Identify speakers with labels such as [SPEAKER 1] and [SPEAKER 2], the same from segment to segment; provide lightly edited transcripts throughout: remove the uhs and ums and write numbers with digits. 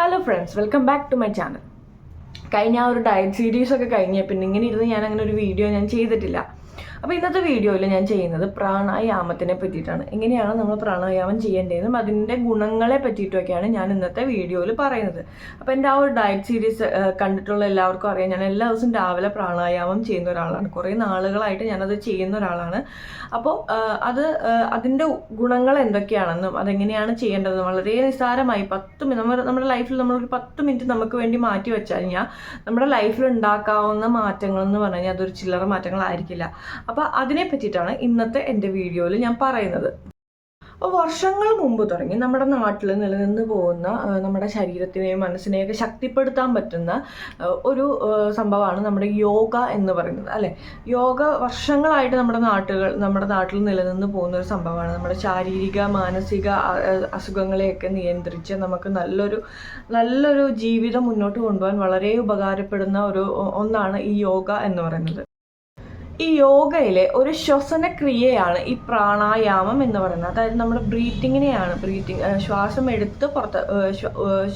[SPEAKER 1] Hello friends, welcome back to my channel. കഴിഞ്ഞ ഒരു diet സീരീസൊക്കെ കഴിഞ്ഞ പിന്നെ ഇങ്ങനെ ഇരുന്ന് ഞാൻ അങ്ങനെ ഒരു വീഡിയോ ഞാൻ ചെയ്തിട്ടില്ല. അപ്പോൾ ഇന്നത്തെ വീഡിയോയിൽ ഞാൻ ചെയ്യുന്നത് പ്രാണായാമത്തിനെ പറ്റിയിട്ടാണ്. എങ്ങനെയാണ് നമ്മൾ പ്രാണായാമം ചെയ്യേണ്ടതെന്നും അതിൻ്റെ ഗുണങ്ങളെ പറ്റിയിട്ടൊക്കെയാണ് ഞാൻ ഇന്നത്തെ വീഡിയോയിൽ പറയുന്നത്. അപ്പോൾ എൻ്റെ ആ ഒരു ഡയറ്റ് സീരീസ് കണ്ടിട്ടുള്ള എല്ലാവർക്കും അറിയാം, ഞാൻ എല്ലാ ദിവസവും രാവിലെ പ്രാണായാമം ചെയ്യുന്ന ഒരാളാണ്. കുറേ നാളുകളായിട്ട് ഞാനത് ചെയ്യുന്ന ഒരാളാണ്. അപ്പോൾ അതിൻ്റെ ഗുണങ്ങൾ എന്തൊക്കെയാണെന്നും അതെങ്ങനെയാണ് ചെയ്യേണ്ടതെന്നും വളരെ നിസ്സാരമായി നമ്മുടെ ലൈഫിൽ നമ്മളൊരു 10 മിനിറ്റ് നമുക്ക് വേണ്ടി മാറ്റി വെച്ചാൽ കഴിഞ്ഞാൽ നമ്മുടെ ലൈഫിൽ ഉണ്ടാക്കാവുന്ന മാറ്റങ്ങൾ എന്ന് പറഞ്ഞു കഴിഞ്ഞാൽ അതൊരു ചില്ലറ മാറ്റങ്ങളായിരിക്കില്ല. അപ്പോൾ അതിനെ പറ്റിയിട്ടാണ് ഇന്നത്തെ എൻ്റെ വീഡിയോയിൽ ഞാൻ പറയുന്നത്. അപ്പോൾ വർഷങ്ങൾ മുമ്പ് തുടങ്ങി നമ്മുടെ നാട്ടിൽ നിലനിന്ന് പോകുന്ന നമ്മുടെ ശരീരത്തിനെയും മനസ്സിനെയൊക്കെ ശക്തിപ്പെടുത്താൻ പറ്റുന്ന ഒരു സംഭവമാണ് നമ്മുടെ യോഗ എന്ന് പറയുന്നത്, അല്ലേ? യോഗ വർഷങ്ങളായിട്ട് നമ്മുടെ നാട്ടിൽ നിലനിന്ന് പോകുന്ന ഒരു സംഭവമാണ്. നമ്മുടെ ശാരീരിക മാനസിക അസുഖങ്ങളെയൊക്കെ നിയന്ത്രിച്ച് നമുക്ക് നല്ലൊരു ജീവിതം മുന്നോട്ട് കൊണ്ടുപോകാൻ വളരെ ഉപകാരപ്പെടുന്ന ഒന്നാണ് ഈ യോഗ എന്ന് പറയുന്നത്. ഈ യോഗയിലെ ഒരു ശ്വസനക്രിയയാണ് ഈ പ്രാണായാമം എന്ന് പറയുന്നത്. അതായത് നമ്മുടെ ബ്രീത്തിങ്ങിനെയാണ്, ശ്വാസം എടുത്ത് പുറത്ത്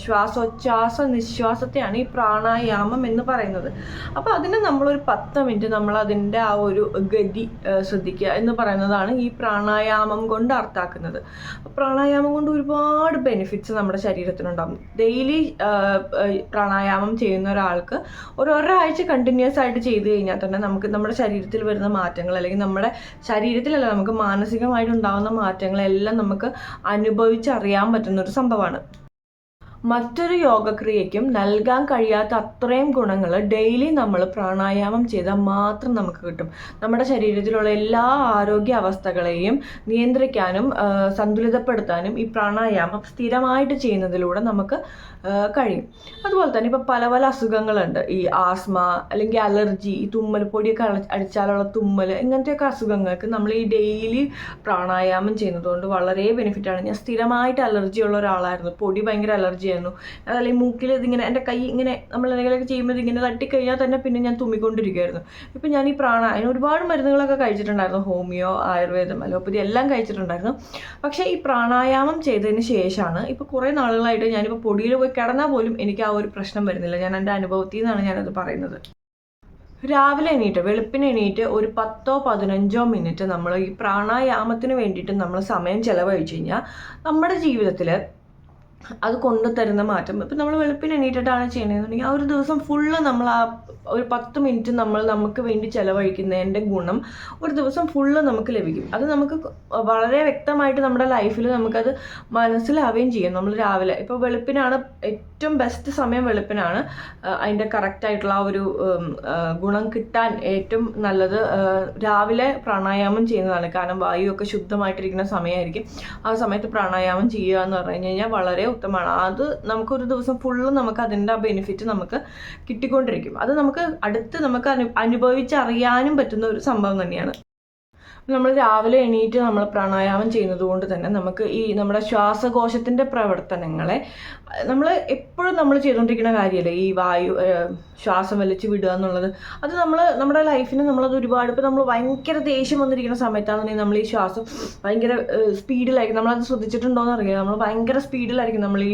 [SPEAKER 1] ശ്വാസോച്ഛ്വാസ നിശ്വാസത്തെയാണ് ഈ പ്രാണായാമം എന്ന് പറയുന്നത്. അപ്പോൾ അതിന് നമ്മളൊരു 10 മിനിറ്റ് നമ്മൾ അതിൻ്റെ ആ ഒരു ഗതി ശ്രദ്ധിക്കുക എന്ന് പറയുന്നതാണ് ഈ പ്രാണായാമം കൊണ്ട് അർത്ഥാക്കുന്നത്. പ്രാണായാമം കൊണ്ട് ഒരുപാട് ബെനിഫിറ്റ്സ് നമ്മുടെ ശരീരത്തിനുണ്ടാകും. ഡെയിലി പ്രാണായാമം ചെയ്യുന്ന ഒരാൾക്ക് ഒരാഴ്ച കണ്ടിന്യൂസ് ആയിട്ട് ചെയ്ത് കഴിഞ്ഞാൽ തന്നെ നമുക്ക് നമ്മുടെ ശരീരത്തിൽ വരുന്ന മാറ്റങ്ങൾ, അല്ലെങ്കിൽ നമ്മുടെ ശരീരത്തിലല്ല നമുക്ക് മാനസികമായിട്ടുണ്ടാകുന്ന മാറ്റങ്ങളെല്ലാം നമുക്ക് അനുഭവിച്ചറിയാൻ പറ്റുന്ന ഒരു സംഭവമാണ്. മറ്റൊരു യോഗക്രിയയ്ക്കും നൽകാൻ കഴിയാത്ത അത്രയും ഗുണങ്ങൾ ഡെയിലി നമ്മൾ പ്രാണായാമം ചെയ്താൽ മാത്രം നമുക്ക് കിട്ടും. നമ്മുടെ ശരീരത്തിലുള്ള എല്ലാ ആരോഗ്യ അവസ്ഥകളെയും നിയന്ത്രിക്കാനും സന്തുലിതപ്പെടുത്താനും ഈ പ്രാണായാമം സ്ഥിരമായിട്ട് ചെയ്യുന്നതിലൂടെ നമുക്ക് കഴിയും. അതുപോലെ തന്നെ ഇപ്പോൾ പല അസുഖങ്ങളുണ്ട്. ഈ ആസ്മ അല്ലെങ്കിൽ അലർജി, ഈ തുമ്മൽ, പൊടിയൊക്കെ അടിച്ചാലുള്ള തുമ്മൽ, ഇങ്ങനത്തെയൊക്കെ അസുഖങ്ങൾക്ക് നമ്മൾ ഈ ഡെയിലി പ്രാണായാമം ചെയ്യുന്നതുകൊണ്ട് വളരെ ബെനിഫിറ്റാണ്. ഞാൻ സ്ഥിരമായിട്ട് അലർജി ഉള്ള ഒരാളായിരുന്നു. പൊടി ഭയങ്കര അലർജി ആയിരുന്നു. അതല്ലെങ്കിൽ മൂക്കിൽ ഇതിങ്ങനെ എൻ്റെ കൈ ഇങ്ങനെ നമ്മൾ എന്തെങ്കിലുമൊക്കെ ചെയ്യുമ്പോൾ ഇങ്ങനെ തട്ടിക്കഴിഞ്ഞാൽ തന്നെ പിന്നെ ഞാൻ തുമ്മിക്കൊണ്ടിരിക്കുമായിരുന്നു. ഇപ്പം ഞാൻ ഈ അതിന് ഒരുപാട് മരുന്നുകളൊക്കെ കഴിച്ചിട്ടുണ്ടായിരുന്നു. ഹോമിയോ, ആയുർവേദം, അലോപ്പതി എല്ലാം കഴിച്ചിട്ടുണ്ടായിരുന്നു. പക്ഷേ ഈ പ്രാണായാമം ചെയ്തതിന് ശേഷമാണ് ഇപ്പോൾ കുറേ നാളുകളായിട്ട് ഞാനിപ്പോൾ പൊടിയിൽ പോയി കിടന്നാൽ പോലും എനിക്ക് ആ ഒരു പ്രശ്നം വരുന്നില്ല. ഞാൻ എൻ്റെ അനുഭവത്തിൽ നിന്നാണ് ഞാനത് പറയുന്നത്. രാവിലെ വെളുപ്പിന് എണീറ്റ് ഒരു 10-15 മിനിറ്റ് നമ്മൾ ഈ പ്രാണായാമത്തിന് വേണ്ടിയിട്ട് നമ്മൾ സമയം ചിലവഴിച്ച് കഴിഞ്ഞാൽ നമ്മുടെ ജീവിതത്തിൽ അത് കൊണ്ടുതരുന്ന മാറ്റം. ഇപ്പം നമ്മൾ വെളുപ്പിന് എണീറ്റിട്ടാണ് ചെയ്യണമെന്നുണ്ടെങ്കിൽ ആ ഒരു ദിവസം ഫുള്ള് നമ്മൾ ആ ഒരു 10 മിനിറ്റ് നമുക്ക് വേണ്ടി ചിലവഴിക്കുന്നതിൻ്റെ ഗുണം ഒരു ദിവസം ഫുള്ള് നമുക്ക് ലഭിക്കും. അത് നമുക്ക് വളരെ വ്യക്തമായിട്ട് നമ്മുടെ ലൈഫിൽ നമുക്കത് മനസ്സിലാവുകയും ചെയ്യും. നമ്മൾ രാവിലെ ഇപ്പോൾ വെളുപ്പിനാണ് ഏറ്റവും ബെസ്റ്റ് സമയം, വെളുപ്പിനാണ് അതിൻ്റെ കറക്റ്റായിട്ടുള്ള ആ ഒരു ഗുണം കിട്ടാൻ ഏറ്റവും നല്ലത് രാവിലെ പ്രാണായാമം ചെയ്യുന്നതാണ്. കാരണം വായുവൊക്കെ ശുദ്ധമായിട്ടിരിക്കുന്ന സമയമായിരിക്കും. ആ സമയത്ത് പ്രാണായാമം ചെയ്യുക എന്ന് പറഞ്ഞു കഴിഞ്ഞാൽ വളരെ ഉത്തമമാണ്. അത് നമുക്കൊരു ദിവസം ഫുള്ള് നമുക്ക് അതിൻ്റെ ബെനിഫിറ്റ് നമുക്ക് കിട്ടിക്കൊണ്ടിരിക്കും. അത് നമുക്ക് അനുഭവിച്ചറിയാനും പറ്റുന്ന ഒരു സംഭവം തന്നെയാണ്. നമ്മൾ രാവിലെ എണീറ്റ് നമ്മൾ പ്രാണായാമം ചെയ്യുന്നത് കൊണ്ട് തന്നെ നമുക്ക് ഈ നമ്മുടെ ശ്വാസകോശത്തിൻ്റെ പ്രവർത്തനങ്ങളെ നമ്മൾ എപ്പോഴും നമ്മൾ ചെയ്തുകൊണ്ടിരിക്കുന്ന കാര്യമല്ലേ ഈ ശ്വാസം വലിച്ച് വിടുക എന്നുള്ളത്. അത് നമ്മുടെ ലൈഫിന് നമ്മളത് ഒരുപാട്, ഇപ്പോൾ നമ്മൾ ഭയങ്കര ദേഷ്യം വന്നിരിക്കുന്ന സമയത്താണെന്നുണ്ടെങ്കിൽ നമ്മൾ ഈ ശ്വാസം ഭയങ്കര സ്പീഡിലായിരിക്കും. നമ്മളത് ശ്രദ്ധിച്ചിട്ടുണ്ടോയെന്ന് അറിയാം. നമ്മൾ ഭയങ്കര സ്പീഡിലായിരിക്കും നമ്മൾ ഈ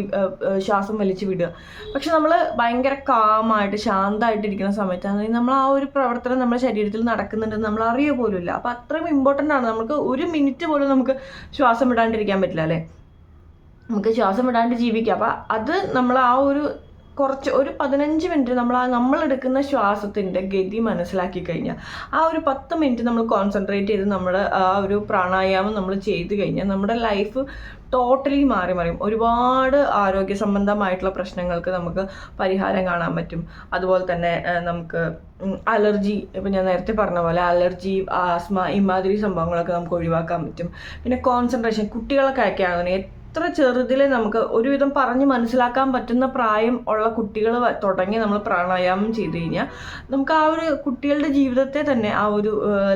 [SPEAKER 1] ശ്വാസം വലിച്ച് വിടുക. പക്ഷെ നമ്മൾ ഭയങ്കര കാമായിട്ട് ശാന്തമായിട്ടിരിക്കുന്ന സമയത്താണെന്നുണ്ടെങ്കിൽ നമ്മൾ ആ ഒരു പ്രവർത്തനം നമ്മുടെ ശരീരത്തിൽ നടക്കുന്നുണ്ടെന്ന് നമ്മൾ അറിയുക പോലുമില്ല. അപ്പോൾ അത്രയും ഇമ്പോർട്ടൻ്റ് ആണ്. നമുക്ക് ഒരു മിനിറ്റ് പോലും നമുക്ക് ശ്വാസം വിടാണ്ടിരിക്കാൻ പറ്റില്ല, അല്ലേ? നമുക്ക് ശ്വാസം വിടാണ്ട് ജീവിക്കാം. അപ്പം അത് നമ്മൾ ആ ഒരു 15 മിനിറ്റ് നമ്മൾ എടുക്കുന്ന ശ്വാസത്തിൻ്റെ ഗതി മനസ്സിലാക്കി കഴിഞ്ഞാൽ ആ ഒരു 10 മിനിറ്റ് നമ്മൾ കോൺസെൻട്രേറ്റ് ചെയ്ത് ആ ഒരു പ്രാണായാമം നമ്മൾ ചെയ്ത് കഴിഞ്ഞാൽ നമ്മുടെ ലൈഫ് ടോട്ടലി മാറി ഒരുപാട് ആരോഗ്യ സംബന്ധമായിട്ടുള്ള പ്രശ്നങ്ങൾക്ക് നമുക്ക് പരിഹാരം കാണാൻ പറ്റും. അതുപോലെ തന്നെ നമുക്ക് അലർജി, ഇപ്പം ഞാൻ നേരത്തെ പറഞ്ഞ പോലെ അലർജി, ആസ്മ, ഇമാതിരി സംഭവങ്ങളൊക്കെ നമുക്ക് ഒഴിവാക്കാൻ പറ്റും. പിന്നെ കോൺസെൻട്രേഷൻ, കുട്ടികളൊക്കെ ആണെന്നുണ്ടെങ്കിൽ എത്ര ചെറുതിലെ നമുക്ക് ഒരുവിധം പറഞ്ഞ് മനസ്സിലാക്കാൻ പറ്റുന്ന പ്രായം ഉള്ള കുട്ടികൾ തുടങ്ങി നമ്മൾ പ്രാണായാമം ചെയ്ത് കഴിഞ്ഞാൽ നമുക്ക് ആ ഒരു കുട്ടികളുടെ ജീവിതത്തെ തന്നെ ആ ഒരു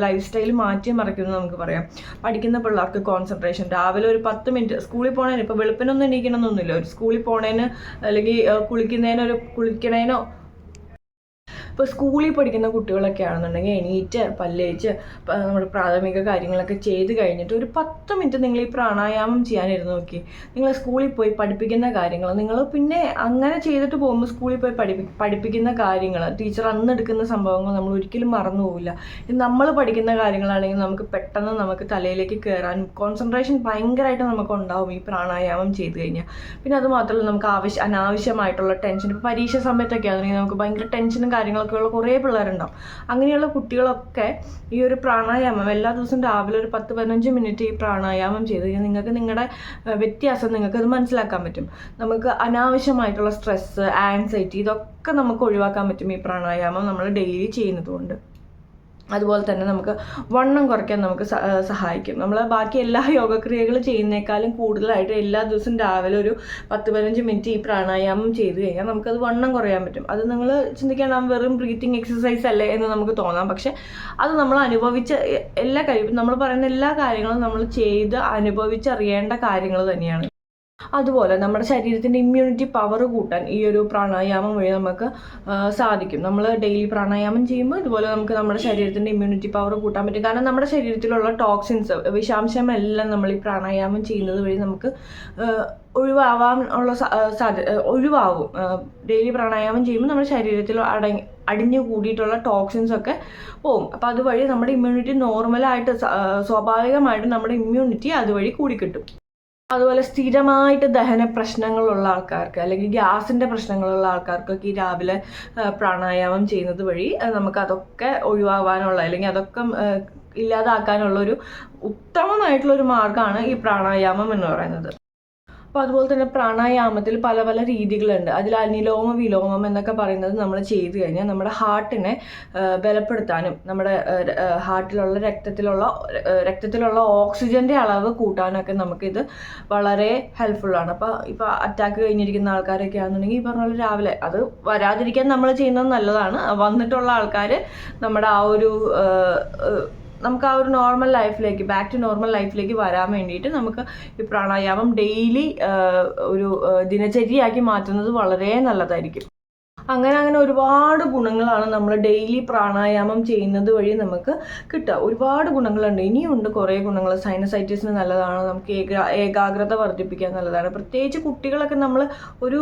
[SPEAKER 1] ലൈഫ് സ്റ്റൈൽ മാറ്റിമറിക്കുമെന്ന് നമുക്ക് പറയാം. പഠിക്കുന്ന പിള്ളേർക്ക് കോൺസെൻട്രേഷൻ, രാവിലെ ഒരു 10 മിനിറ്റ് സ്കൂളിൽ പോണേന്, ഇപ്പോൾ വെളുപ്പിനൊന്നും എണീക്കണമെന്നൊന്നുമില്ല, ഒരു സ്കൂളിൽ പോണേന് അല്ലെങ്കിൽ കുളിക്കണേനോ ഇപ്പോൾ സ്കൂളിൽ പഠിക്കുന്ന കുട്ടികളൊക്കെ ആണെന്നുണ്ടെങ്കിൽ എണീറ്റ് പല്ലേച്ച് നമ്മുടെ പ്രാഥമിക കാര്യങ്ങളൊക്കെ ചെയ്ത് കഴിഞ്ഞിട്ട് ഒരു 10 മിനിറ്റ് നിങ്ങൾ ഈ പ്രാണായാമം ചെയ്യാനിരുന്ന് നോക്കി. നിങ്ങൾ സ്കൂളിൽ പോയി പഠിപ്പിക്കുന്ന കാര്യങ്ങൾ നിങ്ങൾ പിന്നെ അങ്ങനെ ചെയ്തിട്ട് പോകുമ്പോൾ സ്കൂളിൽ പോയി പഠിപ്പിക്കുന്ന കാര്യങ്ങൾ ടീച്ചർ അന്ന് എടുക്കുന്ന സംഭവങ്ങൾ നമ്മൾ ഒരിക്കലും മറന്നു പോവില്ല. നമ്മൾ പഠിക്കുന്ന കാര്യങ്ങളാണെങ്കിൽ നമുക്ക് പെട്ടെന്ന് നമുക്ക് തലയിലേക്ക് കയറാനും കോൺസെൻട്രേഷൻ ഭയങ്കരമായിട്ട് നമുക്ക് ഉണ്ടാവും ഈ പ്രാണായാമം ചെയ്ത് കഴിഞ്ഞാൽ. പിന്നെ അത് മാത്രമല്ല നമുക്ക് അനാവശ്യമായിട്ടുള്ള ടെൻഷൻ, ഇപ്പോൾ പരീക്ഷ സമയത്തൊക്കെ ആണെങ്കിൽ നമുക്ക് ഭയങ്കര ടെൻഷനും കാര്യങ്ങളൊക്കെ ഉള്ള കുറേ പിള്ളേരുണ്ടാവും. അങ്ങനെയുള്ള കുട്ടികളൊക്കെ ഈ ഒരു പ്രാണായാമം എല്ലാ ദിവസവും രാവിലെ ഒരു 10-15 മിനിറ്റ് ഈ പ്രാണായാമം ചെയ്ത് കഴിഞ്ഞാൽ നിങ്ങൾക്ക് നിങ്ങളുടെ വ്യത്യാസം നിങ്ങൾക്കത് മനസ്സിലാക്കാൻ പറ്റും. നമുക്ക് അനാവശ്യമായിട്ടുള്ള സ്ട്രെസ്സ്, ആൻസൈറ്റി ഇതൊക്കെ നമുക്ക് ഒഴിവാക്കാൻ പറ്റും ഈ പ്രാണായാമം നമ്മൾ ഡെയിലി ചെയ്യുന്നത് കൊണ്ട്. അതുപോലെ തന്നെ നമുക്ക് വണ്ണം കുറയ്ക്കാൻ നമുക്ക് സഹായിക്കും. നമ്മൾ ബാക്കി എല്ലാ യോഗക്രിയകൾ ചെയ്യുന്നേക്കാളും കൂടുതലായിട്ട് എല്ലാ ദിവസവും രാവിലെ ഒരു 10-15 മിനിറ്റ് ഈ പ്രാണായാമം ചെയ്ത് കഴിഞ്ഞാൽ നമുക്കത് വണ്ണം കുറയാൻ പറ്റും. അത് നിങ്ങൾ ചിന്തിക്കണം വെറും ബ്രീത്തിങ് എക്സസൈസ് അല്ലേ എന്ന് നമുക്ക് തോന്നാം. പക്ഷെ അത് നമ്മൾ അനുഭവിച്ച എല്ലാ കാര്യവും, നമ്മൾ പറയുന്ന എല്ലാ കാര്യങ്ങളും നമ്മൾ ചെയ്ത് അനുഭവിച്ചറിയേണ്ട കാര്യങ്ങൾ തന്നെയാണ്. അതുപോലെ നമ്മുടെ ശരീരത്തിൻ്റെ ഇമ്മ്യൂണിറ്റി പവർ കൂട്ടാൻ ഈ ഒരു പ്രാണായാമം വഴി നമുക്ക് സാധിക്കും. നമ്മൾ ഡെയിലി പ്രാണായാമം ചെയ്യുമ്പോൾ ഇതുപോലെ നമുക്ക് നമ്മുടെ ശരീരത്തിൻ്റെ ഇമ്മ്യൂണിറ്റി പവർ കൂട്ടാൻ പറ്റും. കാരണം നമ്മുടെ ശരീരത്തിലുള്ള ടോക്സിൻസ്, വിഷാംശമെല്ലാം നമ്മൾ ഈ പ്രാണായാമം ചെയ്യുന്നത് വഴി നമുക്ക് ഒഴിവാകും. ഡെയിലി പ്രാണായാമം ചെയ്യുമ്പോൾ നമ്മുടെ ശരീരത്തിൽ അടിഞ്ഞു കൂടിയിട്ടുള്ള ടോക്സിൻസ് ഒക്കെ പോകും. അപ്പോൾ അതുവഴി നമ്മുടെ ഇമ്മ്യൂണിറ്റി നോർമലായിട്ട് സ്വാഭാവികമായിട്ട് നമ്മുടെ ഇമ്മ്യൂണിറ്റി അതുവഴി കൂടിക്കിട്ടും. അതുപോലെ സ്ഥിരമായിട്ട് ദഹന പ്രശ്നങ്ങളുള്ള ആൾക്കാർക്ക് അല്ലെങ്കിൽ ഗ്യാസിൻ്റെ പ്രശ്നങ്ങളുള്ള ആൾക്കാർക്കൊക്കെ ഈ രാവിലെ പ്രാണായാമം ചെയ്യുന്നത് വഴി നമുക്ക് അതൊക്കെ ഒഴിവാകാനുള്ള അല്ലെങ്കിൽ അതൊക്കെ ഇല്ലാതാക്കാനുള്ളൊരു ഉത്തമമായിട്ടുള്ളൊരു മാർഗ്ഗമാണ് ഈ പ്രാണായാമം എന്ന് പറയുന്നത്. അപ്പോൾ അതുപോലെ തന്നെ പ്രാണായാമത്തിൽ പല പല രീതികളുണ്ട്. അതിൽ അനുലോമ വിലോമം എന്നൊക്കെ പറയുന്നത് നമ്മൾ ചെയ്തു കഴിഞ്ഞാൽ നമ്മുടെ ഹാർട്ടിനെ ബലപ്പെടുത്താനും നമ്മുടെ ഹാർട്ടിലുള്ള രക്തത്തിലുള്ള ഓക്സിജൻ്റെ അളവ് കൂട്ടാനൊക്കെ നമുക്കിത് വളരെ ഹെൽപ്ഫുള്ളാണ്. ഇപ്പോൾ അറ്റാക്ക് കഴിഞ്ഞിരിക്കുന്ന ആൾക്കാരൊക്കെ ആണെന്നുണ്ടെങ്കിൽ ഈ പറഞ്ഞ പോലെ രാവിലെ അത് വരാതിരിക്കാൻ നമ്മൾ ചെയ്യുന്നത് നല്ലതാണ്. വന്നിട്ടുള്ള ആൾക്കാർ നമ്മുടെ നമുക്ക് ആ ഒരു നോർമൽ ലൈഫിലേക്ക്, ബാക്ക് ടു നോർമൽ ലൈഫിലേക്ക് വരാൻ വേണ്ടിയിട്ട് നമുക്ക് ഈ പ്രാണായാമം ഡെയിലി ഒരു ദിനചര്യയാക്കി മാറ്റുന്നത് വളരെ നല്ലതായിരിക്കും. അങ്ങനെ ഒരുപാട് ഗുണങ്ങളാണ് നമ്മൾ ഡെയിലി പ്രാണായാമം ചെയ്യുന്നത് വഴി നമുക്ക് കിട്ടുക. ഒരുപാട് ഗുണങ്ങളുണ്ട്, ഇനിയുണ്ട് കുറേ ഗുണങ്ങൾ. സൈനസൈറ്റിസിന് നല്ലതാണ്, നമുക്ക് ഏകാഗ്രത വർദ്ധിപ്പിക്കാൻ നല്ലതാണ്. പ്രത്യേകിച്ച് കുട്ടികളൊക്കെ നമ്മൾ ഒരു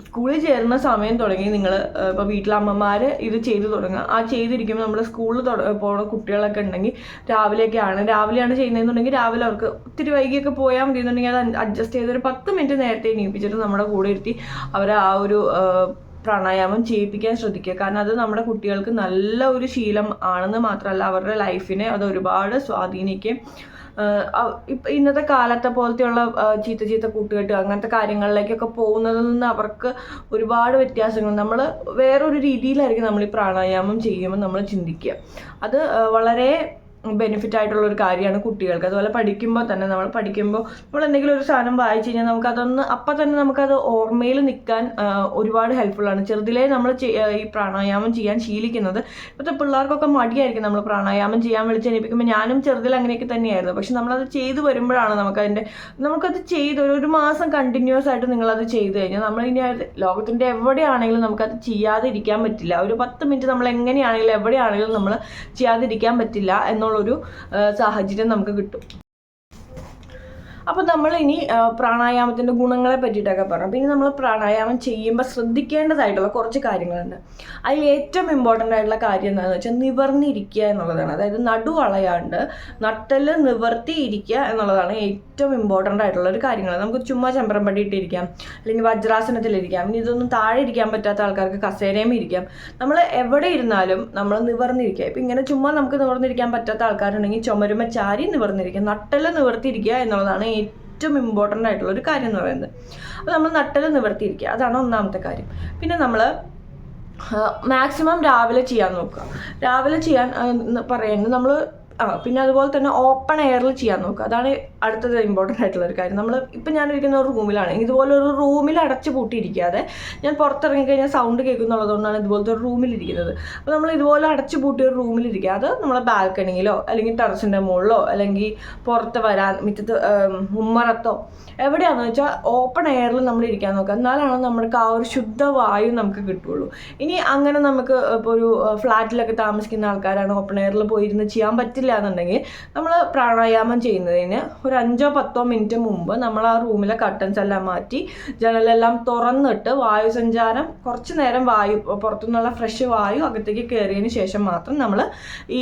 [SPEAKER 1] സ്കൂളിൽ ചേരുന്ന സമയം തുടങ്ങി നിങ്ങൾ ഇപ്പോൾ വീട്ടിലമ്മമാർ ഇത് ചെയ്തു തുടങ്ങുക. ആ ചെയ്തിരിക്കുമ്പോൾ നമ്മൾ സ്കൂളിൽ പോകുന്ന കുട്ടികളൊക്കെ ഉണ്ടെങ്കിൽ രാവിലെയാണ് ചെയ്യുന്നതെന്നുണ്ടെങ്കിൽ രാവിലെ അവർക്ക് ഒത്തിരി വൈകിയൊക്കെ പോയാൽ മതി എന്നുണ്ടെങ്കിൽ അത് അഡ്ജസ്റ്റ് ചെയ്തൊരു 10 മിനിറ്റ് നേരത്തെ എണീപ്പിച്ചിട്ട് നമ്മുടെ കൂടെ ഇരുത്തി അവരെ ആ ഒരു പ്രാണായാമം ചെയ്യിപ്പിക്കാൻ ശ്രദ്ധിക്കുക. കാരണം അത് നമ്മുടെ കുട്ടികൾക്ക് നല്ല ഒരു ശീലം ആണെന്ന് മാത്രമല്ല അവരുടെ ലൈഫിനെ അത് ഒരുപാട് സ്വാധീനിക്കുകയും ഇന്നത്തെ കാലത്തെ പോലത്തെയുള്ള ചീത്ത കൂട്ടുകെട്ട് അങ്ങനത്തെ കാര്യങ്ങളിലേക്കൊക്കെ പോകുന്നതിൽ നിന്ന് അവർക്ക് ഒരുപാട് വ്യത്യാസങ്ങൾ. നമ്മൾ വേറൊരു രീതിയിലായിരിക്കും നമ്മൾ ഈ പ്രാണായാമം ചെയ്യുമ്പോൾ നമ്മൾ ചിന്തിക്കുക. അത് വളരെ ബെനിഫിറ്റ് ആയിട്ടുള്ള ഒരു കാര്യമാണ് കുട്ടികൾക്ക്. അതുപോലെ നമ്മൾ എന്തെങ്കിലും ഒരു സാധനം വായിച്ചു കഴിഞ്ഞാൽ നമുക്കതൊന്ന് അപ്പം തന്നെ നമുക്കത് ഓർമ്മയിൽ നിൽക്കാൻ ഒരുപാട് ഹെൽപ്ഫുള്ളാണ്. ചെറുതിലേ നമ്മൾ ഈ പ്രാണായാമം ചെയ്യാൻ ശീലിക്കുന്നത്. ഇപ്പോഴത്തെ പിള്ളേർക്കൊക്കെ മടിയായിരിക്കും നമ്മൾ പ്രാണായാമം ചെയ്യാൻ വിളിച്ചെണീപ്പിക്കുമ്പോൾ. ഞാനും ചെറുതിൽ അങ്ങനെയൊക്കെ തന്നെയായിരുന്നു. പക്ഷെ നമ്മളത് ചെയ്ത് വരുമ്പോഴാണ് നമുക്കത് ചെയ്ത് ഒരു മാസം കണ്ടിന്യൂസ് ആയിട്ട് നിങ്ങളത് ചെയ്ത് കഴിഞ്ഞാൽ നമ്മളിനി ലോകത്തിൻ്റെ എവിടെയാണെങ്കിലും നമുക്കത് ചെയ്യാതെ ഇരിക്കാൻ പറ്റില്ല. ഒരു 10 മിനിറ്റ് നമ്മൾ എങ്ങനെയാണെങ്കിലും എവിടെയാണെങ്കിലും നമ്മൾ ചെയ്യാതിരിക്കാൻ പറ്റില്ല എന്നുള്ളൊരു സാഹചര്യം നമുക്ക് കിട്ടും. അപ്പോൾ നമ്മൾ ഇനി പ്രാണായാമത്തിൻ്റെ ഗുണങ്ങളെ പറ്റിയിട്ടൊക്കെ പറഞ്ഞു. പിന്നെ നമ്മൾ പ്രാണായാമം ചെയ്യുമ്പോൾ ശ്രദ്ധിക്കേണ്ടതായിട്ടുള്ള കുറച്ച് കാര്യങ്ങളുണ്ട്. അതിൽ ഏറ്റവും ഇമ്പോർട്ടൻ്റ് ആയിട്ടുള്ള കാര്യം എന്താണെന്ന് വെച്ചാൽ നിവർന്നിരിക്കുക എന്നുള്ളതാണ്. അതായത് നടുവളയാണ്ട് നട്ടെല്ല് നിവർത്തിയിരിക്കുക എന്നുള്ളതാണ് ഏറ്റവും ഇമ്പോർട്ടൻ്റ് ആയിട്ടുള്ള ഒരു കാര്യങ്ങൾ. നമുക്ക് ചുമ്മാ ചമ്പ്രമ്പടി ഇട്ടിരിക്കാം, അല്ലെങ്കിൽ വജ്രാസനത്തിലിരിക്കാം. ഇനി ഇതൊന്നും താഴെ ഇരിക്കാൻ പറ്റാത്ത ആൾക്കാർക്ക് കസേരയും ഇരിക്കാം. നമ്മൾ എവിടെ ഇരുന്നാലും നമ്മൾ നിവർന്നിരിക്കുക. ഇപ്പം ഇങ്ങനെ ചുമ്മാ നമുക്ക് നിവർന്നിരിക്കാൻ പറ്റാത്ത ആൾക്കാരുണ്ടെങ്കിൽ ചുമരുമ ചാരി നിവർന്നിരിക്കുക, നട്ടെല്ല് നിവർത്തിയിരിക്കുക എന്നുള്ളതാണ് ഏറ്റവും ഇമ്പോർട്ടൻ്റ് ആയിട്ടുള്ള ഒരു കാര്യം എന്ന് പറയുന്നത്. അപ്പോൾ നമ്മൾ നട്ടെല്ല് നിവർത്തിയിരിക്കുക, അതാണ് ഒന്നാമത്തെ കാര്യം. പിന്നെ നമ്മൾ മാക്സിമം രാവിലെ ചെയ്യാൻ നോക്കുക. രാവിലെ ചെയ്യാൻ പറയുന്നത് നമ്മൾ പിന്നെ അതുപോലെ തന്നെ ഓപ്പൺ എയറിൽ ചെയ്യാൻ നോക്കുക. അതാണ് അടുത്തത് ഇമ്പോർട്ടൻ്റ് ആയിട്ടുള്ള ഒരു കാര്യം. നമ്മൾ ഇപ്പം ഞാനിരിക്കുന്ന ഒരു റൂമിലാണ്, ഇതുപോലെ ഒരു റൂമിൽ അടച്ചു പൂട്ടിയിരിക്കാതെ, ഞാൻ പുറത്തിറങ്ങിക്കഴിഞ്ഞാൽ സൗണ്ട് കേൾക്കുന്നുള്ളതുകൊണ്ടാണ് ഇതുപോലത്തെ ഒരു റൂമിലിരിക്കുന്നത്. അപ്പോൾ നമ്മൾ ഇതുപോലെ അടച്ചു പൂട്ടിയ ഒരു റൂമിലിരിക്കുക. അത് നമ്മളെ ബാൽക്കണിയിലോ അല്ലെങ്കിൽ ടെറസിൻ്റെ മുകളിലോ അല്ലെങ്കിൽ പുറത്ത് മുറ്റത്ത് ഉമ്മറത്തോ എവിടെയാണെന്ന് വെച്ചാൽ ഓപ്പൺ എയറിൽ നമ്മൾ ഇരിക്കാൻ നോക്കുക. എന്നാലാണ് നമുക്ക് ആ ഒരു ശുദ്ധവായു നമുക്ക് കിട്ടുള്ളൂ. ഇനി അങ്ങനെ നമുക്ക് ഇപ്പോൾ ഒരു ഫ്ലാറ്റിലൊക്കെ താമസിക്കുന്ന ആൾക്കാരാണ്, ഓപ്പൺ എയറിൽ പോയിരുന്ന് ചെയ്യാൻ പറ്റില്ല എന്നുണ്ടെങ്കിൽ നമ്മൾ പ്രാണായാമം ചെയ്യുന്നതിന് ഒരു 5-10 മിനിറ്റ് മുമ്പ് നമ്മൾ ആ റൂമിലെ കർട്ടൻസ് എല്ലാം മാറ്റി ജനലെല്ലാം തുറന്നിട്ട് വായു സഞ്ചാരം കുറച്ച് നേരം പുറത്തുനിന്നുള്ള ഫ്രഷ് വായു അകത്തേക്ക് കയറിയതിന് ശേഷം മാത്രം നമ്മൾ ഈ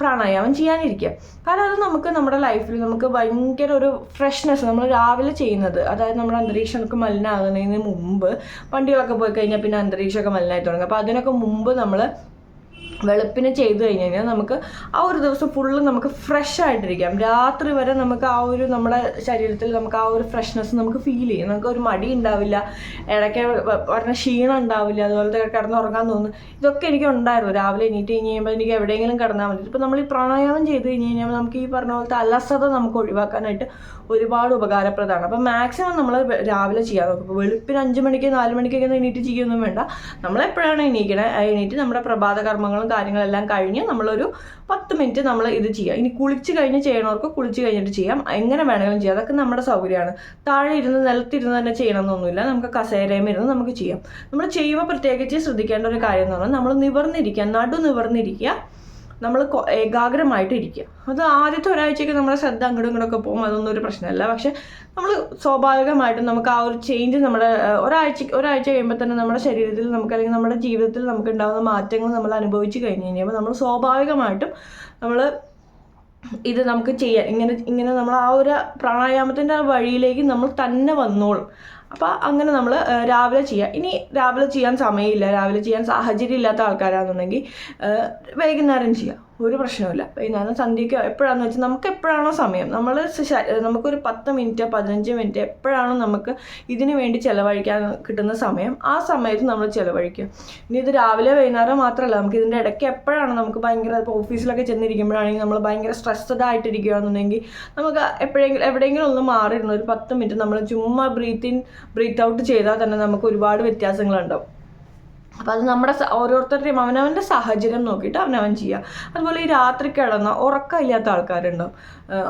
[SPEAKER 1] പ്രാണായാമം ചെയ്യാനിരിക്കുക. കാരണം അത് നമുക്ക് നമ്മുടെ ലൈഫിൽ നമുക്ക് ഭയങ്കര ഒരു ഫ്രഷ്നെസ്, നമ്മൾ രാവിലെ ചെയ്യുന്നത്, അതായത് നമ്മുടെ അന്തരീക്ഷമൊക്കെ മലിനമാകുന്നതിന് മുമ്പ്, വണ്ടികളൊക്കെ പോയി കഴിഞ്ഞാൽ പിന്നെ അന്തരീക്ഷമൊക്കെ മലിനമായി തുടങ്ങും. അപ്പോൾ അതിനൊക്കെ മുമ്പ് നമ്മൾ വെളുപ്പിന് ചെയ്തു കഴിഞ്ഞ് കഴിഞ്ഞാൽ നമുക്ക് ആ ഒരു ദിവസം ഫുള്ള് നമുക്ക് ഫ്രഷ് ആയിട്ടിരിക്കാം. രാത്രി വരെ നമുക്ക് ആ ഒരു നമ്മുടെ ശരീരത്തിൽ നമുക്ക് ആ ഒരു ഫ്രഷ്നെസ് നമുക്ക് ഫീൽ ചെയ്യും. നമുക്ക് ഒരു മടി ഉണ്ടാവില്ല, ഇടയ്ക്ക് പറഞ്ഞ ക്ഷീണം ഉണ്ടാവില്ല, അതുപോലത്തെ കിടന്നുറങ്ങാൻ തോന്നും. ഇതൊക്കെ എനിക്ക് ഉണ്ടായിരുന്നു. രാവിലെ എണീറ്റ് കഴിഞ്ഞ് കഴിയുമ്പോൾ എനിക്ക് എവിടെയെങ്കിലും കിടന്നാൽ മതി. ഇപ്പോൾ നമ്മൾ ഈ പ്രാണായാമം ചെയ്ത് കഴിഞ്ഞ് കഴിഞ്ഞാൽ നമുക്ക് ഈ പറഞ്ഞ പോലത്തെ അലസത നമുക്ക് ഒഴിവാക്കാനായിട്ട് ഒരുപാട് ഉപകാരപ്രദമാണ്. അപ്പോൾ മാക്സിമം നമ്മൾ രാവിലെ ചെയ്യാൻ നോക്കും. ഇപ്പോൾ വെളുപ്പിന് 5 മണിക്ക് 4 മണിക്കൊക്കെ എണീറ്റ് ചെയ്യുകയൊന്നും വേണ്ട. നമ്മളെപ്പോഴാണ് എണീറ്റ് നമ്മുടെ പ്രഭാത കർമ്മങ്ങളും കാര്യങ്ങളെല്ലാം കഴിഞ്ഞ് നമ്മളൊരു 10 മിനിറ്റ് നമ്മൾ ഇത് ചെയ്യുക. ഇനി കുളിച്ച് കഴിഞ്ഞ് ചെയ്യണവർക്ക് കുളിച്ച് കഴിഞ്ഞിട്ട് ചെയ്യാം, എങ്ങനെ വേണമെങ്കിലും ചെയ്യാം. അതൊക്കെ നമ്മുടെ സൗകര്യമാണ്. താഴെ ഇരുന്ന് നിലത്തിരുന്ന് തന്നെ ചെയ്യണമെന്നൊന്നുമില്ല, നമുക്ക് കസേരയും ഇരുന്ന് നമുക്ക് ചെയ്യാം. നമ്മൾ ചെയ്യുമ്പോൾ പ്രത്യേകിച്ച് ശ്രദ്ധിക്കേണ്ട ഒരു കാര്യം എന്ന് പറഞ്ഞാൽ നമ്മൾ നിവർന്നിരിക്കുക, നടു നിവർന്നിരിക്കുക, നമ്മൾ ഏകാഗ്രമായിട്ട് ഇരിക്കുക. അത് ആദ്യത്തെ ഒരാഴ്ചയ്ക്ക് നമ്മുടെ ശ്രദ്ധ അങ്ങോട്ടും ഇങ്ങോട്ടൊക്കെ പോകും, അതൊന്നും ഒരു പ്രശ്നമല്ല. പക്ഷെ നമ്മൾ സ്വാഭാവികമായിട്ടും നമുക്ക് ആ ഒരു ചേഞ്ച് നമ്മുടെ ഒരാഴ്ച കഴിയുമ്പോൾ തന്നെ നമ്മുടെ ശരീരത്തിൽ നമുക്ക് അല്ലെങ്കിൽ നമ്മുടെ ജീവിതത്തിൽ നമുക്ക് ഉണ്ടാകുന്ന മാറ്റങ്ങൾ നമ്മൾ അനുഭവിച്ച് കഴിഞ്ഞ് കഴിയുമ്പോൾ നമ്മൾ സ്വാഭാവികമായിട്ടും നമ്മൾ ഇത് നമുക്ക് ചെയ്യാൻ ഇങ്ങനെ നമ്മൾ ആ ഒരു പ്രാണായാമത്തിൻ്റെ ആ വഴിയിലേക്ക് നമ്മൾ തന്നെ വന്നോളും. അപ്പോൾ അങ്ങനെ നമ്മൾ രാവിലെ ചെയ്യുക. ഇനി രാവിലെ ചെയ്യാൻ സമയമില്ല, രാവിലെ ചെയ്യാൻ സാഹചര്യം ഇല്ലാത്ത ആൾക്കാരാണെന്നുണ്ടെങ്കിൽ വൈകുന്നേരം ചെയ്യുക, ഒരു പ്രശ്നമില്ല. വൈകുന്നേരം സന്ധ്യയ്ക്ക് എപ്പോഴാണെന്ന് വെച്ചാൽ നമുക്ക് എപ്പോഴാണോ സമയം, നമുക്കൊരു 10 മിനിറ്റ് 15 മിനിറ്റ് എപ്പോഴാണോ നമുക്ക് ഇതിനു വേണ്ടി ചിലവഴിക്കാൻ കിട്ടുന്ന സമയം, ആ സമയത്ത് നമ്മൾ ചിലവഴിക്കുക. ഇനി ഇത് രാവിലെ വൈകുന്നേരം മാത്രമല്ല, നമുക്ക് ഇതിൻ്റെ ഇടയ്ക്ക് എപ്പോഴാണ് നമുക്ക് ഭയങ്കര, ഇപ്പോൾ ഓഫീസിലൊക്കെ ചെന്നിരിക്കുമ്പോഴാണെങ്കിൽ നമ്മൾ ഭയങ്കര സ്ട്രെസ്ഡ് ആയിട്ടിരിക്കുകയാണെന്നുണ്ടെങ്കിൽ നമുക്ക് എവിടെയെങ്കിലും ഒന്ന് മാറിയിരുന്ന ഒരു 10 മിനിറ്റ് നമ്മൾ ചുമ്മാ ബ്രീത്ത് ഇൻ ബ്രീത്ത് ഔട്ട് ചെയ്താൽ തന്നെ നമുക്ക് ഒരുപാട് വ്യത്യാസങ്ങളുണ്ടാവും. അപ്പോൾ അത് നമ്മുടെ ഓരോരുത്തരുടെയും അവനവൻ്റെ സാഹചര്യം നോക്കിയിട്ട് അവനവൻ ചെയ്യുക. അതുപോലെ ഈ രാത്രി കിടന്ന ഉറക്കമില്ലാത്ത ആൾക്കാരുണ്ടാവും.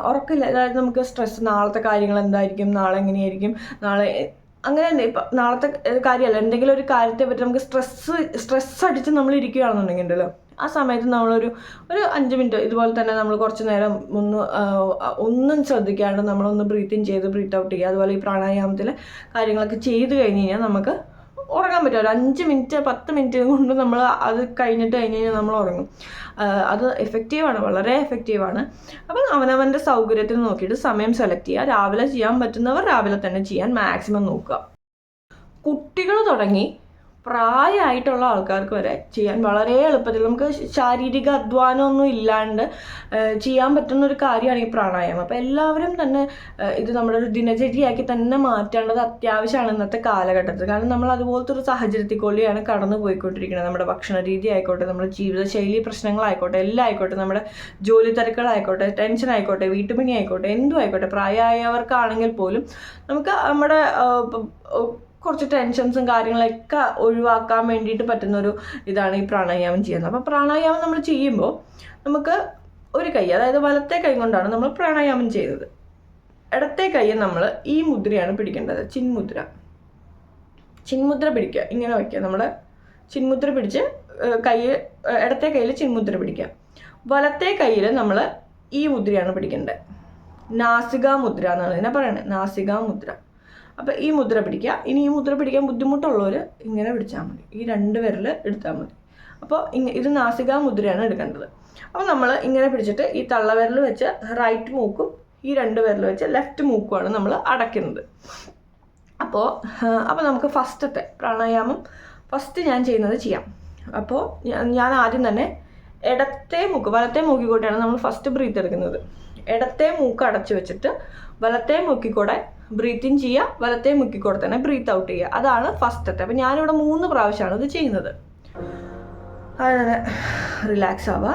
[SPEAKER 1] ഉറക്കമില്ല, അതായത് നമുക്ക് സ്ട്രെസ്, നാളത്തെ കാര്യങ്ങൾ എന്തായിരിക്കും, നാളെ എങ്ങനെയായിരിക്കും, നാളെ അങ്ങനെ തന്നെ. ഇപ്പം നാളത്തെ കാര്യമല്ല, എന്തെങ്കിലും ഒരു കാര്യത്തെ പറ്റി നമുക്ക് സ്ട്രെസ് അടിച്ച് നമ്മൾ ഇരിക്കുകയാണെന്നുണ്ടെങ്കിൽ ഉണ്ടല്ലോ, ആ സമയത്ത് നമ്മളൊരു 5 മിനിറ്റ് ഇതുപോലെ തന്നെ നമ്മൾ കുറച്ച് നേരം ഒന്നും ശ്രദ്ധിക്കാണ്ട് നമ്മളൊന്ന് ബ്രീത്ത് ഇൻ ചെയ്ത് ബ്രീത്ത് ഔട്ട് ചെയ്യുക. അതുപോലെ ഈ പ്രാണായാമത്തിലെ കാര്യങ്ങളൊക്കെ ചെയ്ത് കഴിഞ്ഞ് കഴിഞ്ഞാൽ നമുക്ക് ഉറങ്ങാൻ പറ്റും. ഒരു 5 മിനിറ്റ് 10 മിനിറ്റ് കൊണ്ട് നമ്മൾ അത് കഴിഞ്ഞ് കഴിഞ്ഞാൽ നമ്മൾ ഉറങ്ങും. അത് എഫക്റ്റീവാണ്, വളരെ എഫക്റ്റീവാണ്. അപ്പം അവനവൻ്റെ സൗകര്യത്തിന് നോക്കിയിട്ട് സമയം സെലക്ട് ചെയ്യുക. രാവിലെ ചെയ്യാൻ പറ്റുന്നവർ രാവിലെ തന്നെ ചെയ്യാൻ മാക്സിമം നോക്കുക. കുട്ടികൾ തുടങ്ങി പ്രായമായിട്ടുള്ള ആൾക്കാർക്ക് വരെ ചെയ്യാൻ വളരെ എളുപ്പത്തിൽ, നമുക്ക് ശാരീരിക അധ്വാനമൊന്നും ഇല്ലാണ്ട് ചെയ്യാൻ പറ്റുന്ന ഒരു കാര്യമാണ് ഈ പ്രാണായാമം. അപ്പോൾ എല്ലാവരും തന്നെ ഇത് നമ്മുടെ ഒരു ദിനചര്യയാക്കി തന്നെ മാറ്റേണ്ടത് അത്യാവശ്യമാണ് ഇന്നത്തെ കാലഘട്ടത്തിൽ. കാരണം നമ്മൾ അതുപോലത്തെ ഒരു സാഹചര്യത്തിൽ കൂടിയാണ് കടന്നു പോയിക്കൊണ്ടിരിക്കുന്നത്. നമ്മുടെ ഭക്ഷണ രീതി ആയിക്കോട്ടെ, നമ്മുടെ ജീവിതശൈലി പ്രശ്നങ്ങളായിക്കോട്ടെ, എല്ലാം ആയിക്കോട്ടെ, നമ്മുടെ ജോലി തിരക്കുകളായിക്കോട്ടെ, ടെൻഷൻ ആയിക്കോട്ടെ, വീട്ടുപണി ആയിക്കോട്ടെ, എന്തും ആയിക്കോട്ടെ, പ്രായമായവർക്കാണെങ്കിൽ പോലും നമുക്ക് നമ്മുടെ കുറച്ച് ടെൻഷൻസും കാര്യങ്ങളൊക്കെ ഒഴിവാക്കാൻ വേണ്ടിയിട്ട് പറ്റുന്നൊരു ഇതാണ് ഈ പ്രാണായാമം ചെയ്യുന്നത്. അപ്പോൾ പ്രാണായാമം നമ്മൾ ചെയ്യുമ്പോൾ നമുക്ക് ഒരു കൈ, അതായത് വലത്തെ കൈ കൊണ്ടാണ് നമ്മൾ പ്രാണായാമം ചെയ്തത്. ഇടത്തെ കൈ നമ്മൾ ഈ മുദ്രയാണ് പിടിക്കേണ്ടത്, ചിന്മുദ്ര പിടിക്കുക. ഇങ്ങനെ വയ്ക്കുക, നമ്മുടെ ചിന്മുദ്ര പിടിച്ച് ഇടത്തെ കയ്യിൽ ചിന്മുദ്ര പിടിക്കുക. വലത്തെ കയ്യിൽ നമ്മൾ ഈ മുദ്രയാണ് പിടിക്കേണ്ടത്, നാസികാ മുദ്ര എന്നാണ് ഇതിനെ പറയുന്നത്, നാസികാ മുദ്ര. അപ്പോൾ ഈ മുദ്ര പിടിക്കുക. ഇനി ഈ മുദ്ര പിടിക്കാൻ ബുദ്ധിമുട്ടുള്ളവർ ഇങ്ങനെ പിടിച്ചാൽ മതി, ഈ 2 വിരൽ എടുത്താൽ മതി. അപ്പോൾ ഇത് നാസികാ മുദ്രയാണ് എടുക്കേണ്ടത്. അപ്പോൾ നമ്മൾ ഇങ്ങനെ പിടിച്ചിട്ട് ഈ തള്ളവിരൽ വെച്ച് റൈറ്റ് മൂക്കും ഈ 2 വിരൽ വെച്ച് ലെഫ്റ്റ് മൂക്കുമാണ് നമ്മൾ അടയ്ക്കുന്നത്. അപ്പോൾ നമുക്ക് ഫസ്റ്റത്തെ പ്രാണായാമം ഞാൻ ചെയ്യുന്നത് ചെയ്യാം. അപ്പോൾ ഞാൻ ആദ്യം തന്നെ ഇടത്തെ മൂക്ക്, വലത്തെ മൂക്കിക്കൂടെയാണ് നമ്മൾ ഫസ്റ്റ് ബ്രീത്ത് എടുക്കുന്നത്. ഇടത്തെ മൂക്ക് അടച്ചു വെച്ചിട്ട് വലത്തെ മൂക്കിക്കൂടെ ബ്രീത്ത് ഇൻ ചെയ്യുക, വലത്തെ മൂക്കിക്കൂടെ തന്നെ ബ്രീത്ത് ഔട്ട് ചെയ്യുക. അതാണ് ഫസ്റ്റത്തെ. അപ്പോൾ ഞാനിവിടെ 3 പ്രാവശ്യമാണ് ഇത് ചെയ്യുന്നത്. അങ്ങനെ റിലാക്സ് ആവുക.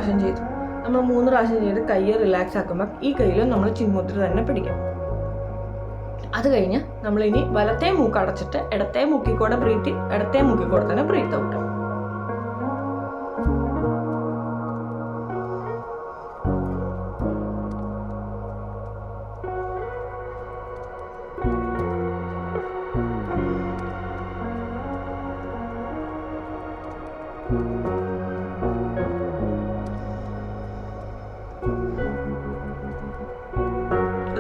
[SPEAKER 1] പ്രാവശ്യം ചെയ്തു. നമ്മൾ 3 പ്രാവശ്യം ചെയ്ത് കൈ റിലാക്സ് ആക്കുമ്പോൾ ഈ കയ്യിലും നമ്മൾ ചിന്മുദ്ര തന്നെ പിടിക്കാം. അത് കഴിഞ്ഞ് നമ്മളിനി വലത്തെ മൂക്ക് അടച്ചിട്ട് ഇടത്തെ മൂക്കിക്കൂടെ ബ്രീത്ത് ഇൻ, ഇടത്തെ മൂക്കിക്കൂടെ തന്നെ ബ്രീത്ത് ഔട്ട്.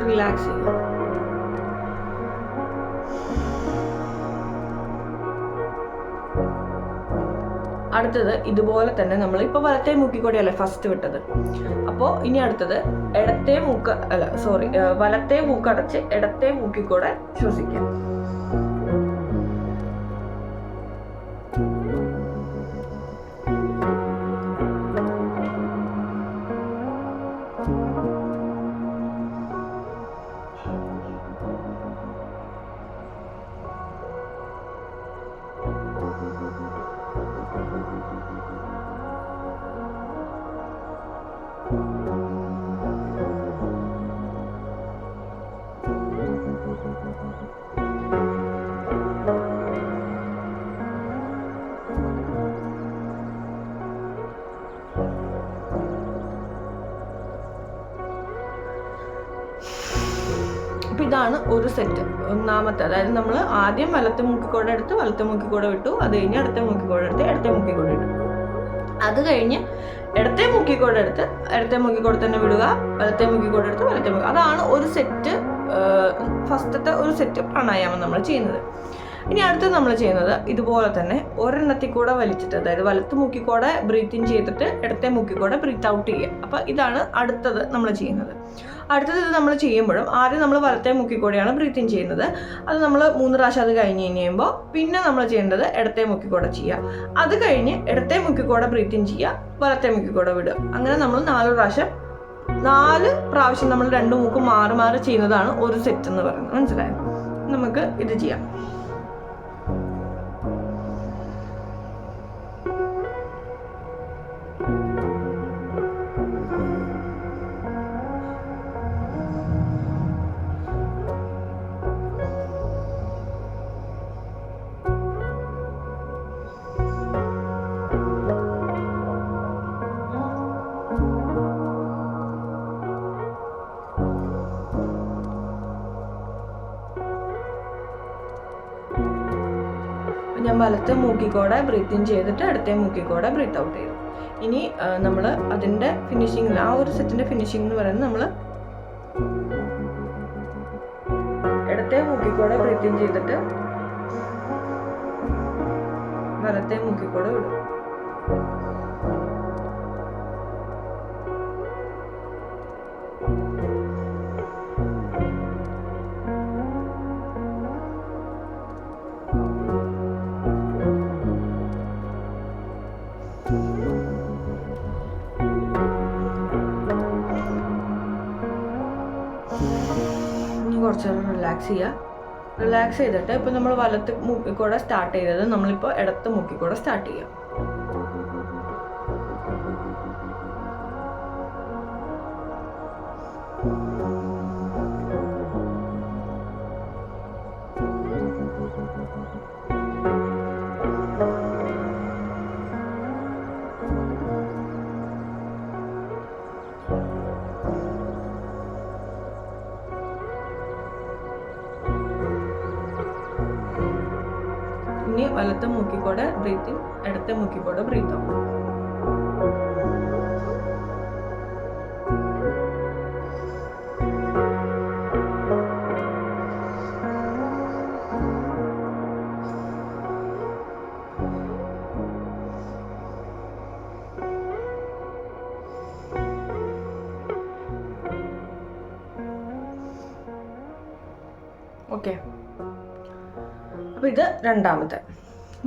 [SPEAKER 1] റിലാക്സ് ചെയ്യുക. അടുത്തത് ഇതുപോലെ തന്നെ നമ്മൾ ഇപ്പോൾ വലത്തെ മൂക്കിക്കൂടെയല്ലേ ഫസ്റ്റ് വിട്ടത്. അപ്പോൾ ഇനി അടുത്തത് വലത്തെ മൂക്കടച്ച് ഇടത്തെ മൂക്കിക്കൂടെ ശ്വസിക്കാം. അപ്പോൾ ഇതാണ് ഒരു സെറ്റ്, ഒന്നാമത്തെ. അതായത് നമ്മൾ ആദ്യം വലത്തെ മൂക്കിക്കൂടെ എടുത്ത് വലത്തെ മൂക്കിക്കൂടെ വിട്ടു, അത് കഴിഞ്ഞ് ഇടത്തെ മൂക്കിക്കൂടെ എടുത്ത് ഇടത്തെ മൂക്കിക്കൂടെ ഇട്ടു, അത് കഴിഞ്ഞ് ഇടത്തെ മൂക്കിക്കൂടെ എടുത്ത് ഇടത്തെ മൂക്കിക്കൂടെ തന്നെ വിടുക, വലത്തെ മൂക്കിക്കൂടെ എടുത്ത് വലത്തെ മൂക്കി. അതാണ് ഒരു സെറ്റ്, ഫസ്റ്റത്തെ ഒരു സെറ്റ് പ്രാണായാമം നമ്മൾ ചെയ്യുന്നത്. ഇനി അടുത്ത് നമ്മൾ ചെയ്യുന്നത് ഇതുപോലെ തന്നെ ഒരെണ്ണത്തിൽ കൂടെ വലിച്ചിട്ട്, അതായത് വലത്ത് മൂക്കിക്കൂടെ ബ്രീത്ത് ഇൻ ചെയ്തിട്ട് ഇടത്തെ മൂക്കിക്കൂടെ ബ്രീത്ത് ഔട്ട് ചെയ്യുക. അപ്പോൾ ഇതാണ് അടുത്തത് നമ്മൾ ചെയ്യുന്നത്. അടുത്തത് ഇത് നമ്മൾ ചെയ്യുമ്പോഴും ആദ്യം നമ്മൾ വലത്തെ മൂക്കിക്കൂടെയാണ് ബ്രീത്ത് ഇൻ ചെയ്യുന്നത്. അത് നമ്മൾ 3 പ്രാവശ്യം അത് കഴിഞ്ഞ് കഴിയുമ്പോൾ പിന്നെ നമ്മൾ ചെയ്യേണ്ടത് ഇടത്തെ മൂക്കിക്കൂടെ ചെയ്യുക. അത് കഴിഞ്ഞ് ഇടത്തെ മൂക്കിക്കൂടെ ബ്രീത്ത് ഇൻ ചെയ്യുക, വലത്തെ മൂക്കിക്കൂടെ വിടുക. അങ്ങനെ നമ്മൾ 4 പ്രാവശ്യം നമ്മൾ 2 മൂക്കും മാറി മാറി ചെയ്യുന്നതാണ് ഒരു സെറ്റ് എന്ന് പറയുന്നത്. മനസ്സിലായോ? നമുക്ക് ഇത് ചെയ്യാം. ഞാൻ വലത്തെ മൂക്കിക്കൂടെ ബ്രീത്ത് ഇൻ ചെയ്തിട്ട് ഇടത്തെ മൂക്കിക്കൂടെ ബ്രീത്ത് ഔട്ട് ചെയ്തു. ഇനി നമ്മൾ അതിൻ്റെ ഫിനിഷിങ്ങിൽ, ആ ഒരു സെറ്റിൻ്റെ ഫിനിഷിംഗ് എന്ന് പറയുന്നത് നമ്മൾ ഇടത്തെ മൂക്കിക്കൂടെ ബ്രീത്ത് ഇൻ ചെയ്തിട്ട് വലത്തെ മൂക്കിക്കൂടെ വിടും. കുറച്ച് നേരം റിലാക്സ് ചെയ്യുക. റിലാക്സ് ചെയ്തിട്ട് ഇപ്പോൾ നമ്മൾ വലത്ത് മൂക്കിക്കൂടെ സ്റ്റാർട്ട് ചെയ്തത് നമ്മളിപ്പോൾ ഇടത്ത് മൂക്കിക്കൂടെ സ്റ്റാർട്ട് ചെയ്യാം. ഇനി വലത്തെ മൂക്കിക്കൂടെ ബ്രീത്ത് ഇൻ, ഇടത്തെ മൂക്കിക്കൂടെ ബ്രീത്ത് ഔട്ട്. ഓക്കെ, അപ്പോൾ ഇത് രണ്ടാമത്തെ.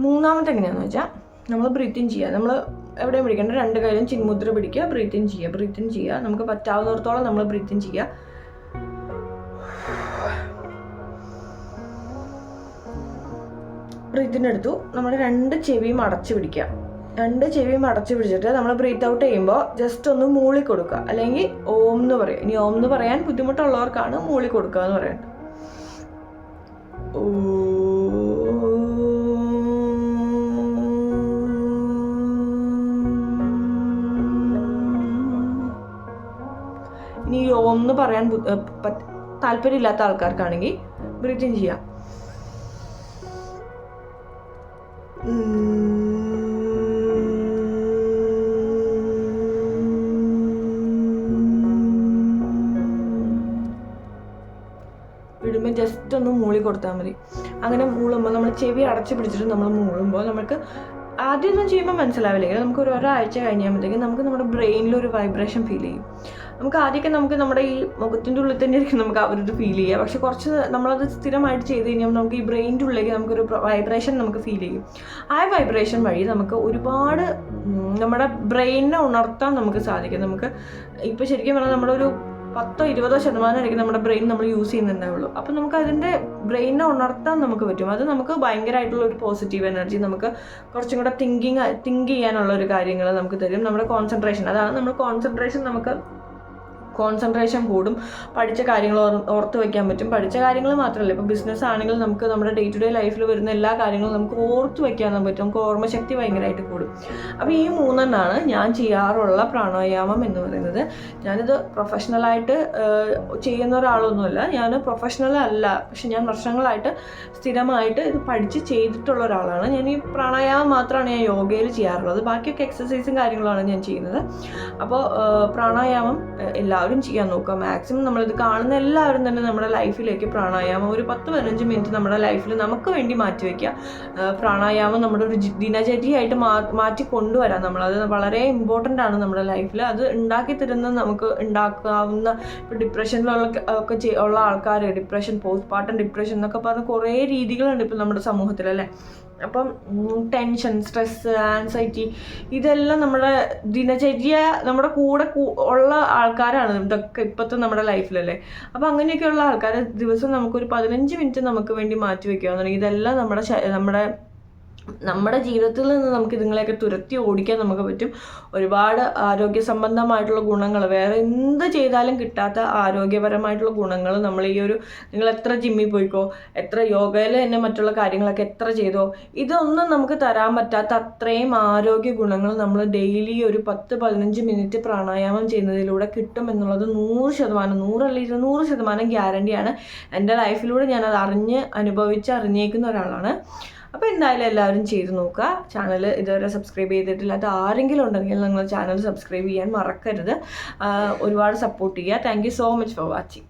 [SPEAKER 1] മൂന്നാമത്തെ എങ്ങനെയാണെന്ന് വെച്ചാൽ നമ്മൾ ബ്രീത്ത് ഇൻ ചെയ്യുക. നമ്മൾ എവിടെയും പിടിക്കേണ്ട, 2 കൈയിലും ചിന്മുദ്ര പിടിക്കുക, ബ്രീത്ത് ഇൻ ചെയ്യുക. നമുക്ക് പറ്റാവുന്നിടത്തോളം നമ്മൾ ബ്രീത്ത് ഇൻ ചെയ്യുക. ബ്രീത്ത് ഇൻ എടുത്തു, നമ്മൾ 2 ചെവിയും അടച്ചു പിടിക്കുക. രണ്ട് ചെവിയും അടച്ചു പിടിച്ചിട്ട് നമ്മൾ ബ്രീത്ത് ഔട്ട് ചെയ്യുമ്പോൾ ജസ്റ്റ് ഒന്ന് മൂളി കൊടുക്കുക, അല്ലെങ്കിൽ ഓം എന്ന് പറയും. ഇനി ഓം എന്ന് പറയാൻ ബുദ്ധിമുട്ടുള്ളവർക്കാണ് മൂളി കൊടുക്കുക എന്ന് പറയുന്നത്. ഇനി ഓം എന്ന് പറയാൻ താല്പര്യമില്ലാത്ത ആൾക്കാർക്കാണെങ്കിൽ ബ്രീത്തിങ് ചെയ്യാം. വിടുമ്പോൾ ജസ്റ്റ് ഒന്ന് മൂളി കൊടുത്താൽ മതി. അങ്ങനെ മൂളുമ്പോൾ നമ്മൾ ചെവി അടച്ചു പിടിച്ചിട്ട് നമ്മൾ മൂളുമ്പോൾ നമുക്ക് ആദ്യമൊന്നും ചെയ്യുമ്പോൾ മനസ്സിലാവില്ലെങ്കിൽ നമുക്ക് ഒരാഴ്ച കഴിഞ്ഞാകുമ്പോഴത്തേക്കും നമുക്ക് നമ്മുടെ ബ്രെയിനിലൊരു വൈബ്രേഷൻ ഫീൽ ചെയ്യും. നമുക്ക് ആദ്യമൊക്കെ നമുക്ക് നമ്മുടെ ഈ മുഖത്തിൻ്റെ ഉള്ളിൽ തന്നെ ആയിരിക്കും നമുക്ക് അവരത് ഫീൽ ചെയ്യുക. പക്ഷെ കുറച്ച് നമ്മളത് സ്ഥിരമായിട്ട് ചെയ്ത് കഴിഞ്ഞാൽ നമുക്ക് ഈ ബ്രെയിനിൻ്റെ ഉള്ളിലേക്ക് നമുക്കൊരു വൈബ്രേഷൻ നമുക്ക് ഫീൽ ചെയ്യും. ആ വൈബ്രേഷൻ വഴി നമുക്ക് ഒരുപാട് നമ്മുടെ ബ്രെയിനിനെ ഉണർത്താൻ നമുക്ക് സാധിക്കും. നമുക്ക് ഇപ്പോൾ ശരിക്കും പറഞ്ഞാൽ നമ്മുടെ ഒരു 10-20% ആയിരിക്കും നമ്മുടെ ബ്രെയിൻ നമ്മൾ യൂസ് ചെയ്യുന്നുണ്ടാവുള്ളൂ. അപ്പോൾ നമുക്ക് അതിൻ്റെ ബ്രെയിനിനെ ഉണർത്താൻ നമുക്ക് പറ്റും. അത് നമുക്ക് ഭയങ്കരമായിട്ടുള്ള ഒരു പോസിറ്റീവ് എനർജി, നമുക്ക് കുറച്ചും കൂടെ തിങ്ക് ചെയ്യാനുള്ള ഒരു കാര്യങ്ങൾ നമുക്ക് തരും. നമ്മുടെ കോൺസെൻട്രേഷൻ, അതാണ് നമ്മൾ കോൺസെൻട്രേഷൻ കൂടും. പഠിച്ച കാര്യങ്ങൾ ഓർത്ത് വയ്ക്കാൻ പറ്റും. പഠിച്ച കാര്യങ്ങൾ മാത്രമല്ല, ഇപ്പോൾ ബിസിനസ് ആണെങ്കിൽ നമുക്ക് നമ്മുടെ ഡേ ടു ഡേ ലൈഫിൽ വരുന്ന എല്ലാ കാര്യങ്ങളും നമുക്ക് ഓർത്ത് വയ്ക്കാൻ പറ്റും. നമുക്ക് ഓർമ്മശക്തി ഭയങ്കരമായിട്ട് കൂടും. അപ്പോൾ ഈ 3 ഞാൻ ചെയ്യാറുള്ള പ്രാണായാമം എന്ന് പറയുന്നത്. ഞാനിത് പ്രൊഫഷണലായിട്ട് ചെയ്യുന്ന ഒരാളൊന്നുമല്ല, ഞാൻ പ്രൊഫഷണൽ അല്ല, പക്ഷെ ഞാൻ വർഷങ്ങളായിട്ട് സ്ഥിരമായിട്ട് ഇത് പഠിച്ച് ചെയ്തിട്ടുള്ള ഒരാളാണ്. ഞാൻ ഈ പ്രാണായാമം മാത്രമാണ് ഞാൻ യോഗയിൽ ചെയ്യാറുള്ളത്. ബാക്കിയൊക്കെ എക്സസൈസും കാര്യങ്ങളാണ് ഞാൻ ചെയ്യുന്നത്. അപ്പോൾ പ്രാണായാമം എല്ലാവരും ചെയ്യാൻ നോക്കുക. മാക്സിമം നമ്മളിത് കാണുന്ന എല്ലാവരും തന്നെ നമ്മുടെ ലൈഫിലേക്ക് പ്രാണായാമം ഒരു 10-15 മിനിറ്റ് നമ്മുടെ ലൈഫിൽ നമുക്ക് വേണ്ടി മാറ്റിവെക്കുക. പ്രാണായാമം നമ്മുടെ ഒരു ദിനചര്യയായിട്ട് മാറ്റി കൊണ്ടുവരാം. നമ്മളത് വളരെ ഇമ്പോർട്ടൻ്റ് ആണ് നമ്മുടെ ലൈഫിൽ. അത് ഉണ്ടാക്കി തരുന്ന നമുക്ക് ഉണ്ടാക്കാവുന്ന, ഇപ്പോൾ ഡിപ്രഷനിലൊക്കെ ഉള്ള ആൾക്കാർ, ഡിപ്രഷൻ, പോസ്റ്റ്മോർട്ടം ഡിപ്രഷൻ എന്നൊക്കെ പറഞ്ഞ് കുറേ രീതികളുണ്ട് ഇപ്പോൾ നമ്മുടെ സമൂഹത്തിൽ, അല്ലേ? അപ്പം ടെൻഷൻ, സ്ട്രെസ്, ആൻസൈറ്റി, ഇതെല്ലാം നമ്മുടെ ദിനചര്യ നമ്മുടെ കൂടെ ഉള്ള ആൾക്കാരാണ് ഇതൊക്കെ ഇപ്പോഴത്തെ നമ്മുടെ ലൈഫിലല്ലേ. അപ്പോൾ അങ്ങനെയൊക്കെയുള്ള ആൾക്കാർ ദിവസം നമുക്കൊരു 15 മിനിറ്റ് നമുക്ക് വേണ്ടി മാറ്റി വയ്ക്കുകയാണെന്നുണ്ടെങ്കിൽ ഇതെല്ലാം നമ്മുടെ ജീവിതത്തിൽ നിന്ന് നമുക്ക് ഇതുങ്ങളെയൊക്കെ തുരത്തി ഓടിക്കാൻ നമുക്ക് പറ്റും. ഒരുപാട് ആരോഗ്യ സംബന്ധമായിട്ടുള്ള ഗുണങ്ങൾ, വേറെ എന്ത് ചെയ്താലും കിട്ടാത്ത ആരോഗ്യപരമായിട്ടുള്ള ഗുണങ്ങൾ നമ്മൾ നിങ്ങൾ എത്ര ജിമ്മിൽ പോയിക്കോ, എത്ര യോഗയിൽ തന്നെ മറ്റുള്ള കാര്യങ്ങളൊക്കെ എത്ര ചെയ്തോ, ഇതൊന്നും നമുക്ക് തരാൻ പറ്റാത്ത അത്രയും ആരോഗ്യ ഗുണങ്ങൾ നമ്മൾ ഡെയിലി ഒരു 10-15 മിനിറ്റ് പ്രാണായാമം ചെയ്യുന്നതിലൂടെ കിട്ടും എന്നുള്ളത് 100%, 100% ഗ്യാരണ്ടിയാണ്. എൻ്റെ ലൈഫിലൂടെ ഞാനത് അറിഞ്ഞേക്കുന്ന ഒരാളാണ്. അപ്പോൾ എന്തായാലും എല്ലാവരും ചെയ്ത് നോക്കുക. ചാനൽ ഇതുവരെ സബ്സ്ക്രൈബ് ചെയ്തിട്ടില്ലാത്ത ആരെങ്കിലും ഉണ്ടെങ്കിൽ നിങ്ങൾ ചാനൽ സബ്സ്ക്രൈബ് ചെയ്യാൻ മറക്കരുത്. ഒരുപാട് സപ്പോർട്ട് ചെയ്യുക. Thank you so much for watching.